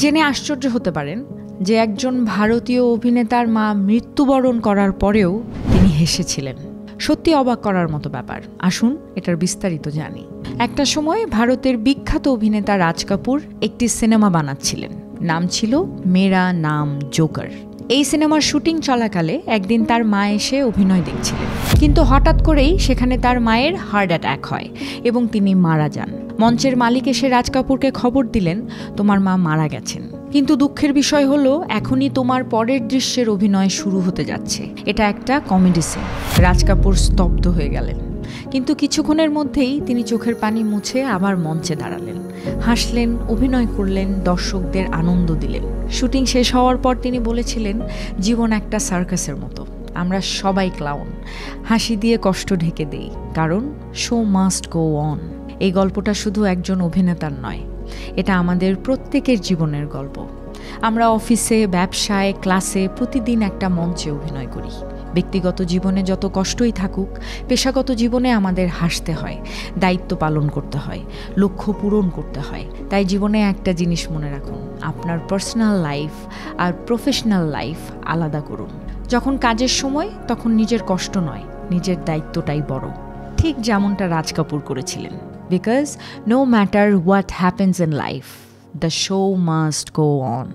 জেনে আশ্চর্য হতে পারেন যে একজন ভারতীয় অভিনেতার মা মৃত্যুবরণ করার পরেও তিনি হেসেছিলেন। সত্যি অবাক করার মতো ব্যাপার। আসুন এটার বিস্তারিত জানি। একটা সময় ভারতের বিখ্যাত অভিনেতা রাজ কাপুর একটি সিনেমা বানাচ্ছিলেন, নাম ছিল মেরা নাম জোকার। এই সিনেমার শুটিং চলাকালে একদিন তার মা এসে অভিনয় দেখছিলেন, কিন্তু হঠাৎ করেই সেখানে তার মায়ের হার্ট অ্যাটাক হয় এবং তিনি মারা যান। মঞ্চের মালিক এসে রাজ কাপুরকে খবর দিলেন, তোমার মা মারা গেছেন, কিন্তু দুঃখের বিষয় হলো এখনই তোমার পরের দৃশ্যের অভিনয় শুরু হতে যাচ্ছে। এটা একটা কমেডি সিন। রাজ কাপুর স্তব্ধ হয়ে গেলেন, কিন্তু কিছুক্ষণের মধ্যেই তিনি চোখের পানি মুছে আবার মঞ্চে দাঁড়ালেন, হাসলেন, অভিনয় করলেন, দর্শকদের আনন্দ দিলেন। শুটিং শেষ হওয়ার পর তিনি বলেছিলেন, জীবন একটা সার্কাসের মতো, আমরা সবাই ক্লাউন, হাসি দিয়ে কষ্ট ঢেকে দেই, কারণ শো মাস্ট গো অন। এই গল্পটা শুধু একজন অভিনেতার নয়, এটা আমাদের প্রত্যেকের জীবনের গল্প। আমরা অফিসে, ব্যবসায়, ক্লাসে প্রতিদিন একটা মঞ্চে অভিনয় করি। ব্যক্তিগত জীবনে যত কষ্টই থাকুক, পেশাগত জীবনে আমাদের হাসতে হয়, দায়িত্ব পালন করতে হয়, লক্ষ্য পূরণ করতে হয়। তাই জীবনে একটা জিনিস মনে রাখুন, আপনার পার্সোনাল লাইফ আর প্রফেশনাল লাইফ আলাদা করুন। যখন কাজের সময় তখন নিজের কষ্ট নয়, নিজের দায়িত্বটাই বড়। ঠিক যেমনটা রাজ কাপুর করেছিলেন। Because no matter what happens in life, the show must go on.